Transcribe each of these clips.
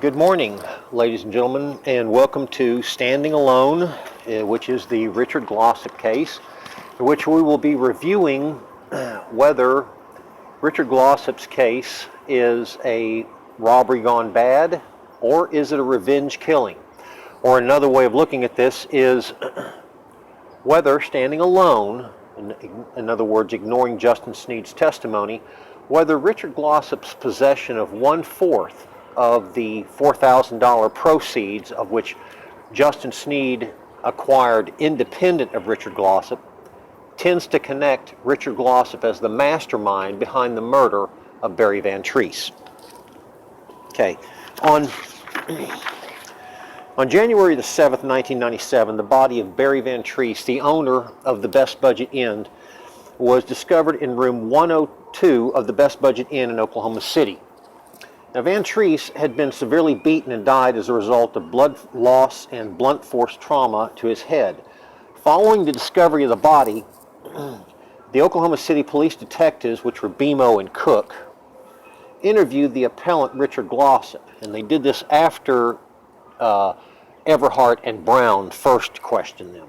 Good morning, ladies and gentlemen, and welcome to Standing Alone, which is the Richard Glossip case, in which we will be reviewing whether Richard Glossip's case is a robbery gone bad, or is it a revenge killing? Or another way of looking at this is whether standing alone, in other words, ignoring Justin Sneed's testimony, whether Richard Glossip's possession of 1/4 of the $4,000 proceeds of which Justin Sneed acquired independent of Richard Glossip tends to connect Richard Glossip as the mastermind behind the murder of Barry Van Treese. Okay, on January the 7th, 1997, the body of Barry Van Treese, the owner of the Best Budget Inn, was discovered in room 102 of the Best Budget Inn in Oklahoma City. Now, Van Treese had been severely beaten and died as a result of blood loss and blunt force trauma to his head. Following the discovery of the body, the Oklahoma City police detectives, which were Bemo and Cook, interviewed the appellant Richard Glossip, and they did this after Everhart and Brown first questioned them.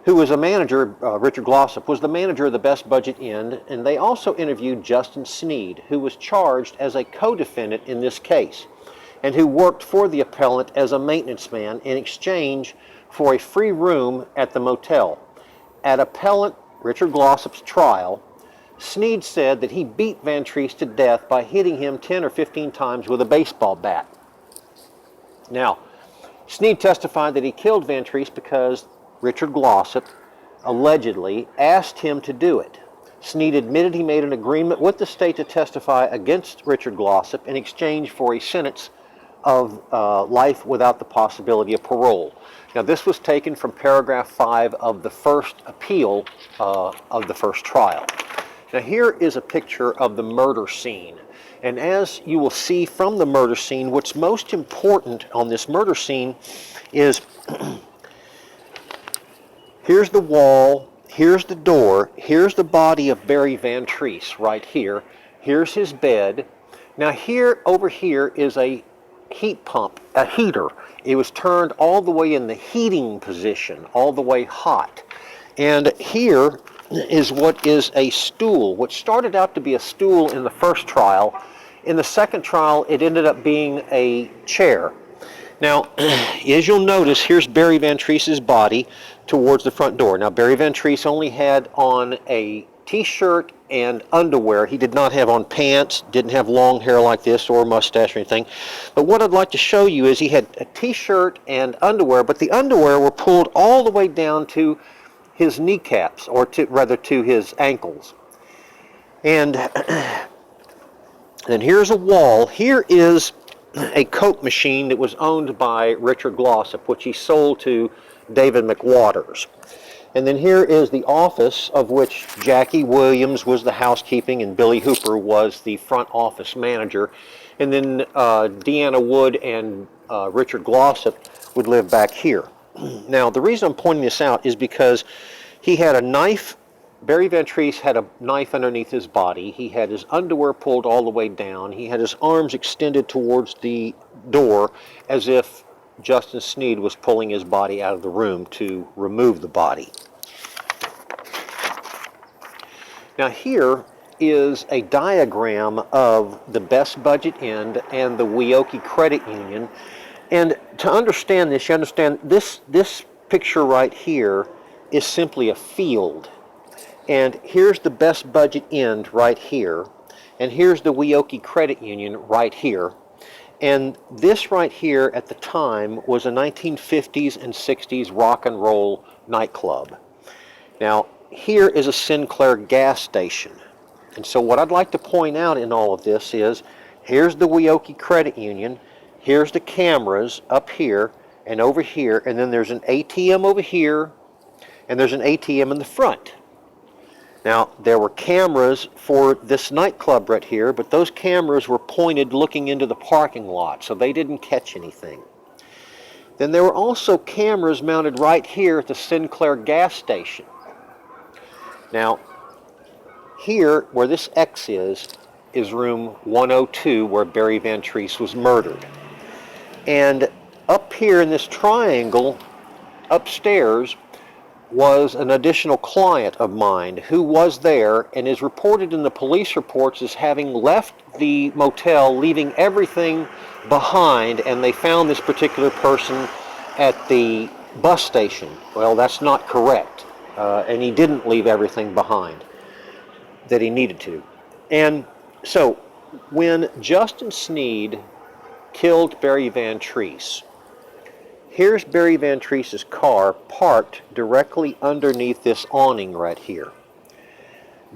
Who was a manager, Richard Glossip was the manager of the Best Budget Inn, and they also interviewed Justin Sneed, who was charged as a co-defendant in this case, and who worked for the appellant as a maintenance man in exchange for a free room at the motel. At appellant Richard Glossip's trial, Sneed said that he beat Van Treese to death by hitting him 10 or 15 times with a baseball bat. Now, Sneed testified that he killed Van Treese because Richard Glossip allegedly asked him to do it. Sneed admitted he made an agreement with the state to testify against Richard Glossip in exchange for a sentence of life without the possibility of parole. Now, this was taken from paragraph 5 of the first appeal of the first trial. Now, here is a picture of the murder scene. And as you will see from the murder scene, what's most important on this murder scene is here's the wall, here's the door, here's the body of Barry Van Treese right here. Here's his bed. Now over here is a heat pump, a heater. It was turned all the way in the heating position, all the way hot. And here is what is a stool. What started out to be a stool in the first trial, in the second trial it ended up being a chair. Now, as you'll notice, here's Barry Van Treese's body towards the front door. Now, Barry Van Treese only had on a t-shirt and underwear. He did not have on pants, didn't have long hair like this or a mustache or anything. But what I'd like to show you is he had a t-shirt and underwear, but the underwear were pulled all the way down to his kneecaps, or to his ankles. And then here's a wall. Here is a Coke machine that was owned by Richard Glossip, which he sold to David McWaters. And then here is the office, of which Jackie Williams was the housekeeping and Billy Hooper was the front office manager. And then Deanna Wood and Richard Glossip would live back here. Now, the reason I'm pointing this out is because he had a knife. Barry Van Treese had a knife underneath his body. He had his underwear pulled all the way down. He had his arms extended towards the door as if Justin Sneed was pulling his body out of the room to remove the body. Now, here is a diagram of the Best Budget Inn and the Weoki Credit Union. And to understand this, you understand this picture right here is simply a field. And here's the Best Budget Inn right here. And here's the Weoki Credit Union right here. And this right here at the time was a 1950s and 60s rock and roll nightclub. Now, here is a Sinclair gas station. And so what I'd like to point out in all of this is, here's the Weoki Credit Union, here's the cameras up here and over here, and then there's an ATM over here, and there's an ATM in the front. Now, there were cameras for this nightclub right here, but those cameras were pointed looking into the parking lot, so they didn't catch anything. Then there were also cameras mounted right here at the Sinclair gas station. Now, here, where this X is room 102, where Barry Van Treese was murdered. And up here in this triangle, upstairs, was an additional client of mine who was there and is reported in the police reports as having left the motel, leaving everything behind, and they found this particular person at the bus station. Well, that's not correct, and he didn't leave everything behind that he needed to. And so when Justin Sneed killed Barry Van Treese, here's Barry Van Treese's car parked directly underneath this awning right here.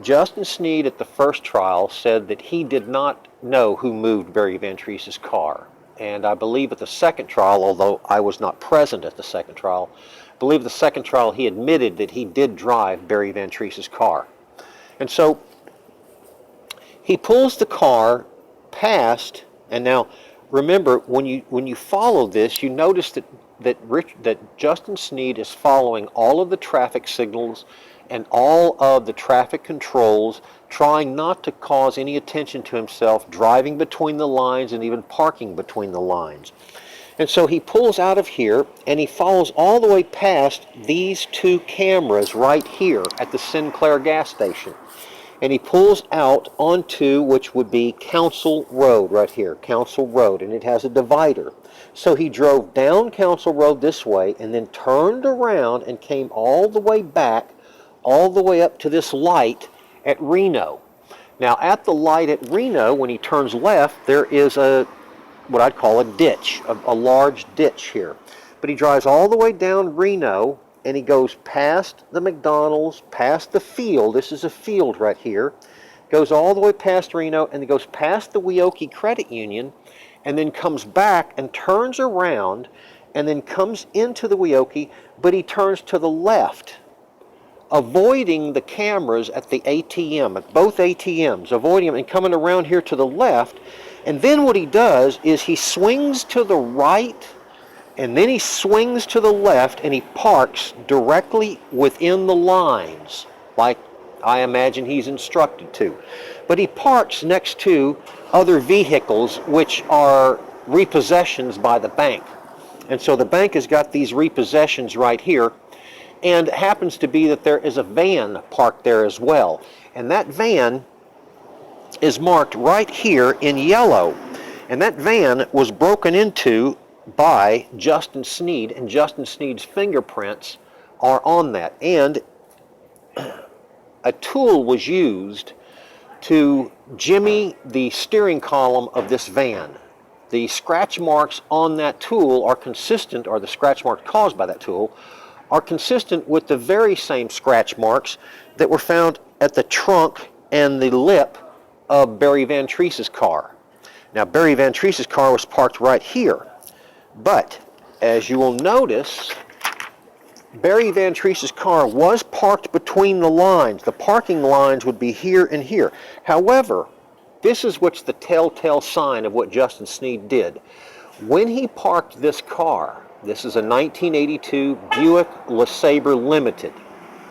Justin Sneed at the first trial said that he did not know who moved Barry Van Treese's car. And I believe at the second trial, although I was not present at the second trial, I believe the second trial he admitted that he did drive Barry Van Treese's car. And so he pulls the car past, and now remember, when you follow this, you notice that Justin Sneed is following all of the traffic signals and all of the traffic controls, trying not to cause any attention to himself, driving between the lines and even parking between the lines. And so he pulls out of here and he follows all the way past these two cameras right here at the Sinclair gas station. And he pulls out onto, which would be Council Road right here, Council Road, and it has a divider. So he drove down Council Road this way and then turned around and came all the way back, all the way up to this light at Reno. Now at the light at Reno, when he turns left, there is what I'd call a ditch, a large ditch here. But he drives all the way down Reno, and he goes past the McDonald's, past the field. This is a field right here. Goes all the way past Reno, and he goes past the Weoki Credit Union, and then comes back and turns around, and then comes into the Weoki, but he turns to the left, avoiding the cameras at the ATM, at both ATMs, avoiding them and coming around here to the left. And then what he does is he swings to the right, and then he swings to the left, and he parks directly within the lines, like I imagine he's instructed to. But he parks next to other vehicles which are repossessions by the bank. And so the bank has got these repossessions right here, and it happens to be that there is a van parked there as well. And that van is marked right here in yellow. And that van was broken into by Justin Sneed, and Justin Sneed's fingerprints are on that. And a tool was used to jimmy the steering column of this van. The scratch marks on that tool are consistent, or the scratch marks caused by that tool, are consistent with the very same scratch marks that were found at the trunk and the lip of Barry Van Treese's car. Now, Barry Van Treese's car was parked right here. But, as you will notice, Barry Van Treese's car was parked between the lines. The parking lines would be here and here. However, this is what's the telltale sign of what Justin Sneed did. When he parked this car, this is a 1982 Buick LeSabre Limited,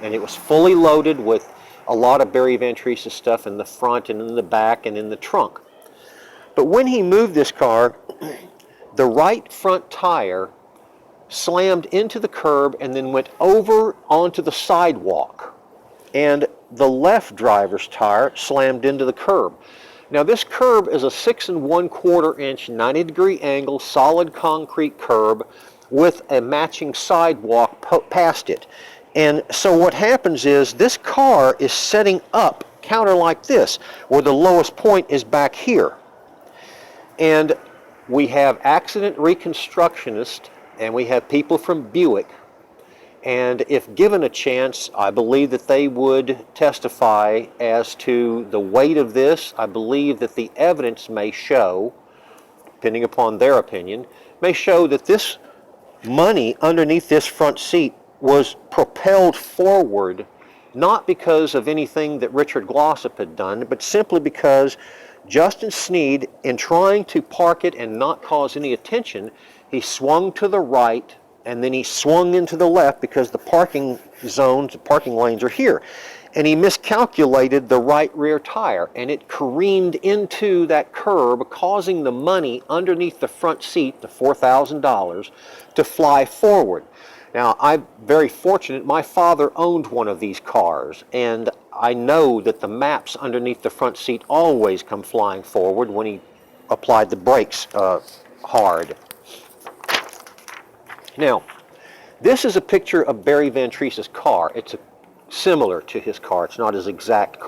and it was fully loaded with a lot of Barry Van Treese's stuff in the front and in the back and in the trunk. But when he moved this car, the right front tire slammed into the curb and then went over onto the sidewalk, and the left driver's tire slammed into the curb. Now this curb is a 6 1/4 inch 90-degree angle solid concrete curb with a matching sidewalk past it. And so what happens is this car is setting up counter like this, where the lowest point is back here. And we have accident reconstructionists, and we have people from Buick, and if given a chance, I believe that they would testify as to the weight of this. I believe that the evidence may show, depending upon their opinion, may show that this money underneath this front seat was propelled forward, not because of anything that Richard Glossip had done, but simply because Justin Sneed, in trying to park it and not cause any attention, he swung to the right and then he swung into the left because the parking zones, the parking lanes are here. and he miscalculated the right rear tire, and it careened into that curb, causing the money underneath the front seat, the $4,000, to fly forward. Now, I'm very fortunate. My father owned one of these cars, and I know that the maps underneath the front seat always come flying forward when he applied the brakes hard. Now, this is a picture of Barry Van Treese's car. It's similar to his car. It's not his exact car.